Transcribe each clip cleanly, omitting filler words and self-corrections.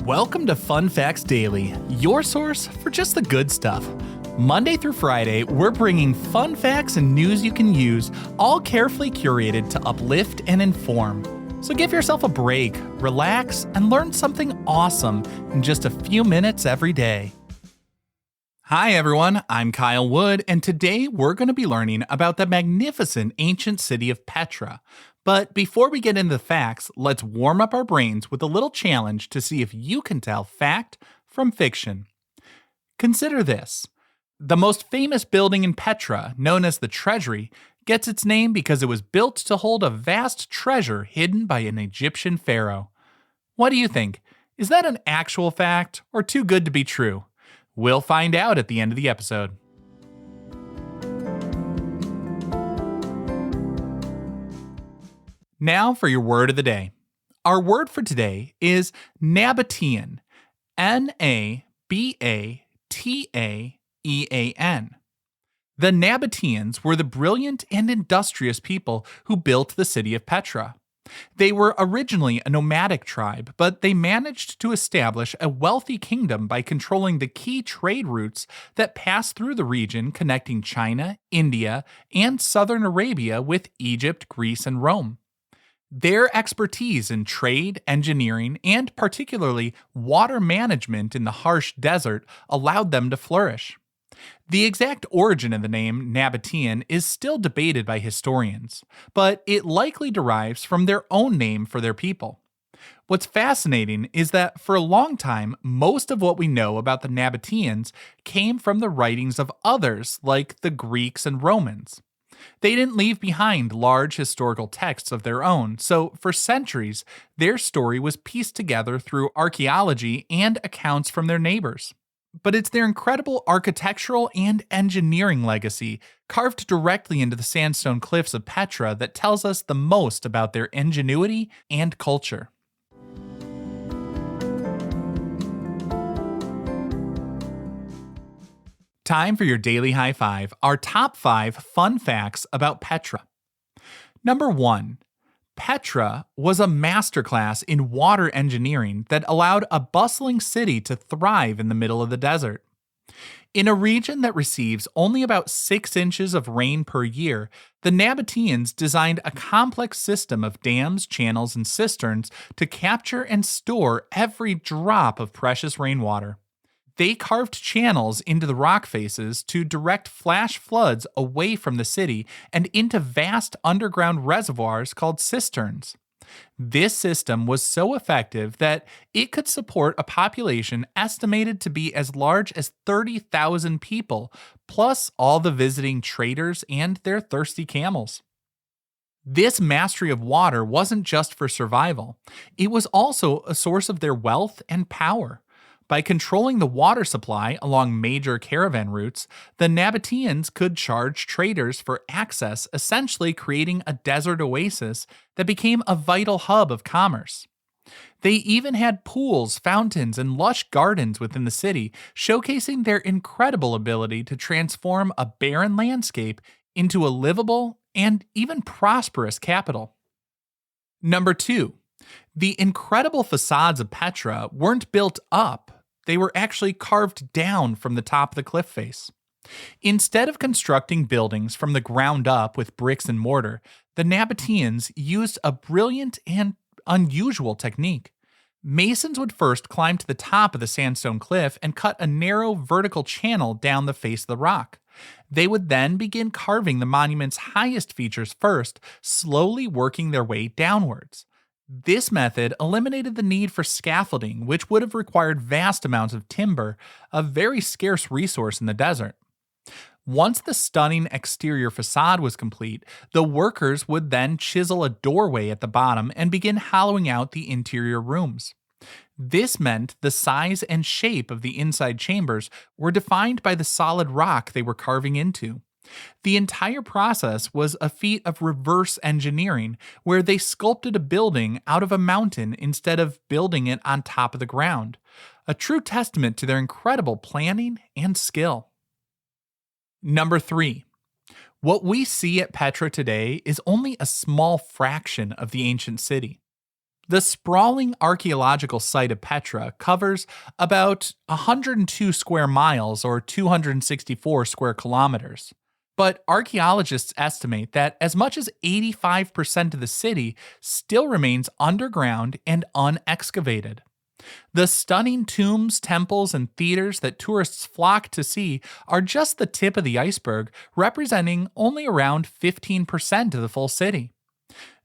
Welcome to Fun Facts Daily, your source for just the good stuff. Monday through Friday, we're bringing fun facts and news you can use, all carefully curated to uplift and inform. So give yourself a break, relax, and learn something awesome in just a few minutes every day. Hi everyone, I'm Kyle Wood, and today we're going to be learning about the magnificent ancient city of Petra. But before we get into the facts, let's warm up our brains with a little challenge to see if you can tell fact from fiction. Consider this. The most famous building in Petra, known as the Treasury, gets its name because it was built to hold a vast treasure hidden by an Egyptian pharaoh. What do you think? Is that an actual fact or too good to be true? We'll find out at the end of the episode. Now for your word of the day. Our word for today is Nabataean. N-A-B-A-T-A-E-A-N. The Nabataeans were the brilliant and industrious people who built the city of Petra. They were originally a nomadic tribe, but they managed to establish a wealthy kingdom by controlling the key trade routes that passed through the region connecting China, India, and southern Arabia with Egypt, Greece, and Rome. Their expertise in trade, engineering, and particularly water management in the harsh desert allowed them to flourish. The exact origin of the name Nabataean is still debated by historians, but it likely derives from their own name for their people. What's fascinating is that for a long time, most of what we know about the Nabataeans came from the writings of others like the Greeks and Romans. They didn't leave behind large historical texts of their own, so for centuries, their story was pieced together through archaeology and accounts from their neighbors. But it's their incredible architectural and engineering legacy, carved directly into the sandstone cliffs of Petra, that tells us the most about their ingenuity and culture. Time for your daily high five, our top 5 fun facts about Petra. Number 1. Petra was a masterclass in water engineering that allowed a bustling city to thrive in the middle of the desert. In a region that receives only about 6 inches of rain per year, the Nabataeans designed a complex system of dams, channels, and cisterns to capture and store every drop of precious rainwater. They carved channels into the rock faces to direct flash floods away from the city and into vast underground reservoirs called cisterns. This system was so effective that it could support a population estimated to be as large as 30,000 people, plus all the visiting traders and their thirsty camels. This mastery of water wasn't just for survival, it was also a source of their wealth and power. By controlling the water supply along major caravan routes, the Nabataeans could charge traders for access, essentially creating a desert oasis that became a vital hub of commerce. They even had pools, fountains, and lush gardens within the city, showcasing their incredible ability to transform a barren landscape into a livable and even prosperous capital. Number 2. The incredible facades of Petra weren't built up. They were actually carved down from the top of the cliff face. Instead of constructing buildings from the ground up with bricks and mortar, the Nabataeans used a brilliant and unusual technique. Masons would first climb to the top of the sandstone cliff and cut a narrow vertical channel down the face of the rock. They would then begin carving the monument's highest features first, slowly working their way downwards. This method eliminated the need for scaffolding, which would have required vast amounts of timber, a very scarce resource in the desert. Once the stunning exterior facade was complete, the workers would then chisel a doorway at the bottom and begin hollowing out the interior rooms. This meant the size and shape of the inside chambers were defined by the solid rock they were carving into. The entire process was a feat of reverse engineering, where they sculpted a building out of a mountain instead of building it on top of the ground, a true testament to their incredible planning and skill. Number 3. What we see at Petra today is only a small fraction of the ancient city. The sprawling archaeological site of Petra covers about 102 square miles or 264 square kilometers. But archaeologists estimate that as much as 85% of the city still remains underground and unexcavated. The stunning tombs, temples, and theaters that tourists flock to see are just the tip of the iceberg, representing only around 15% of the full city.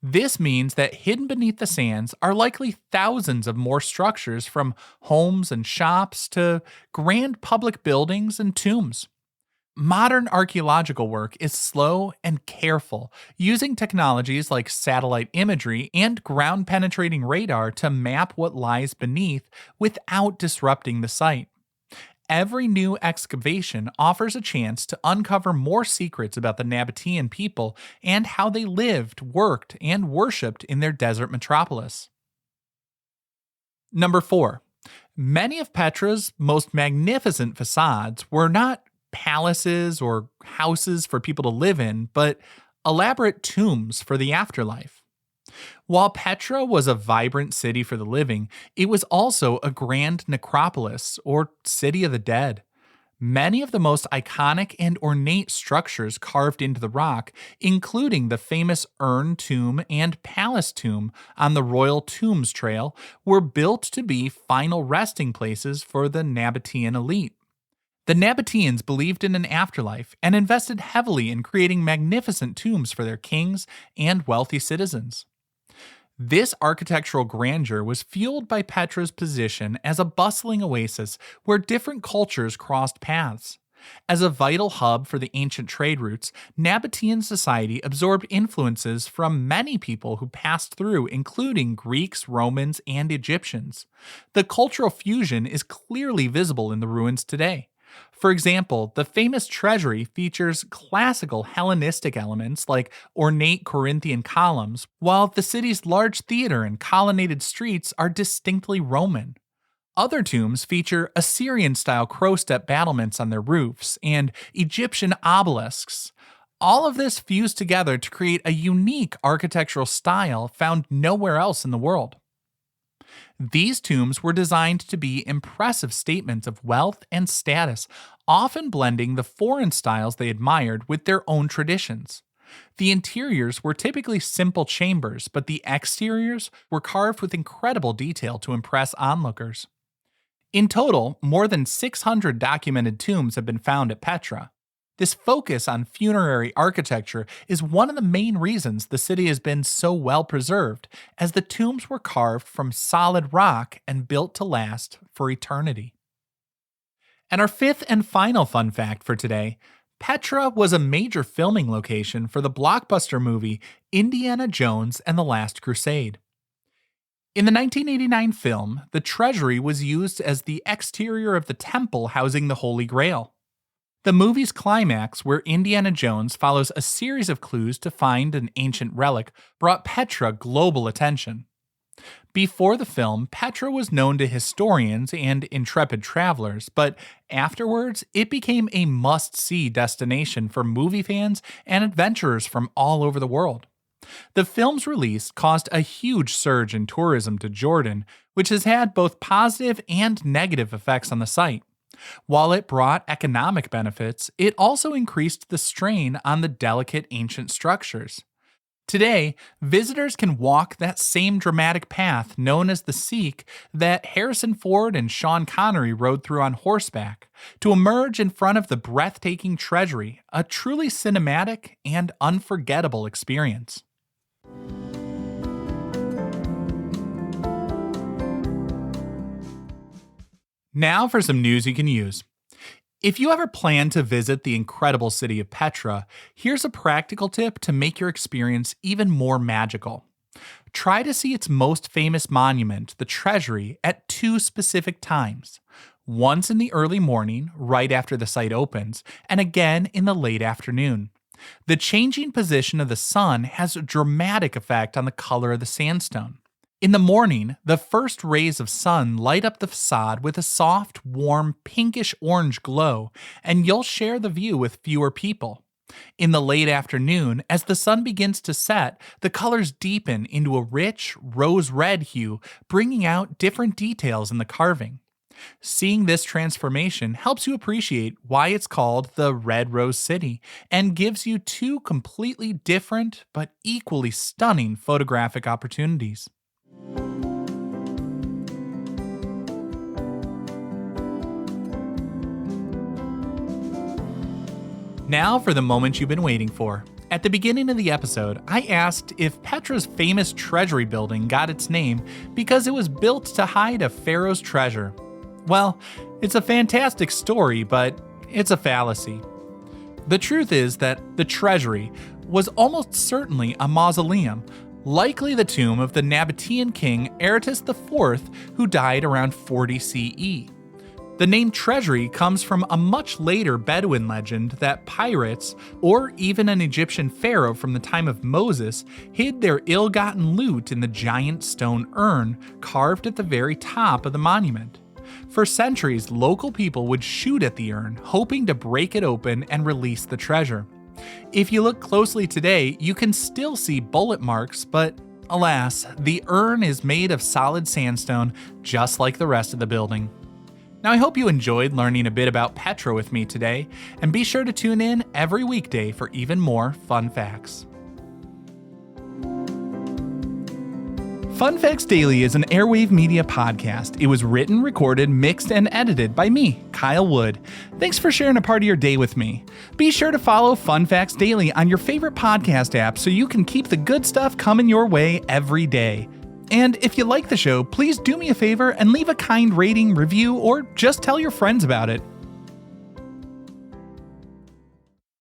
This means that hidden beneath the sands are likely thousands of more structures, from homes and shops to grand public buildings and tombs. Modern archaeological work is slow and careful, using technologies like satellite imagery and ground penetrating radar to map what lies beneath without disrupting the site. Every new excavation offers a chance to uncover more secrets about the Nabataean people and how they lived, worked, and worshipped in their desert metropolis. Number 4. Many of Petra's most magnificent facades were not palaces or houses for people to live in, but elaborate tombs for the afterlife. While Petra was a vibrant city for the living, it was also a grand necropolis, or city of the dead. Many of the most iconic and ornate structures carved into the rock, including the famous urn tomb and palace tomb on the Royal Tombs Trail, were built to be final resting places for the Nabataean elite. The Nabataeans believed in an afterlife and invested heavily in creating magnificent tombs for their kings and wealthy citizens. This architectural grandeur was fueled by Petra's position as a bustling oasis where different cultures crossed paths. As a vital hub for the ancient trade routes, Nabataean society absorbed influences from many people who passed through, including Greeks, Romans, and Egyptians. The cultural fusion is clearly visible in the ruins today. For example, the famous treasury features classical Hellenistic elements like ornate Corinthian columns, while the city's large theater and colonnaded streets are distinctly Roman. Other tombs feature Assyrian-style crow-step battlements on their roofs and Egyptian obelisks. All of this fused together to create a unique architectural style found nowhere else in the world. These tombs were designed to be impressive statements of wealth and status, often blending the foreign styles they admired with their own traditions. The interiors were typically simple chambers, but the exteriors were carved with incredible detail to impress onlookers. In total, more than 600 documented tombs have been found at Petra. This focus on funerary architecture is one of the main reasons the city has been so well preserved, as the tombs were carved from solid rock and built to last for eternity. And our fifth and final fun fact for today: Petra was a major filming location for the blockbuster movie Indiana Jones and the Last Crusade. In the 1989 film, the treasury was used as the exterior of the temple housing the Holy Grail. The movie's climax, where Indiana Jones follows a series of clues to find an ancient relic, brought Petra global attention. Before the film, Petra was known to historians and intrepid travelers, but afterwards, it became a must-see destination for movie fans and adventurers from all over the world. The film's release caused a huge surge in tourism to Jordan, which has had both positive and negative effects on the site. While it brought economic benefits, it also increased the strain on the delicate ancient structures. Today, visitors can walk that same dramatic path known as the Seek that Harrison Ford and Sean Connery rode through on horseback to emerge in front of the breathtaking treasury, a truly cinematic and unforgettable experience. Now for some news you can use. If you ever plan to visit the incredible city of Petra, here's a practical tip to make your experience even more magical. Try to see its most famous monument, the treasury, at two specific times. Once in the early morning, right after the site opens, and again in the late afternoon. The changing position of the sun has a dramatic effect on the color of the sandstone. In the morning, the first rays of sun light up the facade with a soft, warm, pinkish-orange glow, and you'll share the view with fewer people. In the late afternoon, as the sun begins to set, the colors deepen into a rich rose-red hue, bringing out different details in the carving. Seeing this transformation helps you appreciate why it's called the Red Rose City and gives you two completely different but equally stunning photographic opportunities. Now for the moment you've been waiting for. At the beginning of the episode, I asked if Petra's famous treasury building got its name because it was built to hide a pharaoh's treasure. Well, it's a fantastic story, but it's a fallacy. The truth is that the treasury was almost certainly a mausoleum, likely the tomb of the Nabataean king Aratus IV, who died around 40 CE. The name treasury comes from a much later Bedouin legend that pirates, or even an Egyptian pharaoh from the time of Moses, hid their ill-gotten loot in the giant stone urn carved at the very top of the monument. For centuries, local people would shoot at the urn, hoping to break it open and release the treasure. If you look closely today, you can still see bullet marks, but alas, the urn is made of solid sandstone, just like the rest of the building. Now, I hope you enjoyed learning a bit about Petra with me today, and be sure to tune in every weekday for even more fun facts. Fun Facts Daily is an Airwave Media podcast. It was written, recorded, mixed, and edited by me, Kyle Wood. Thanks for sharing a part of your day with me. Be sure to follow Fun Facts Daily on your favorite podcast app so you can keep the good stuff coming your way every day. And if you like the show, please do me a favor and leave a kind rating, review, or just tell your friends about it.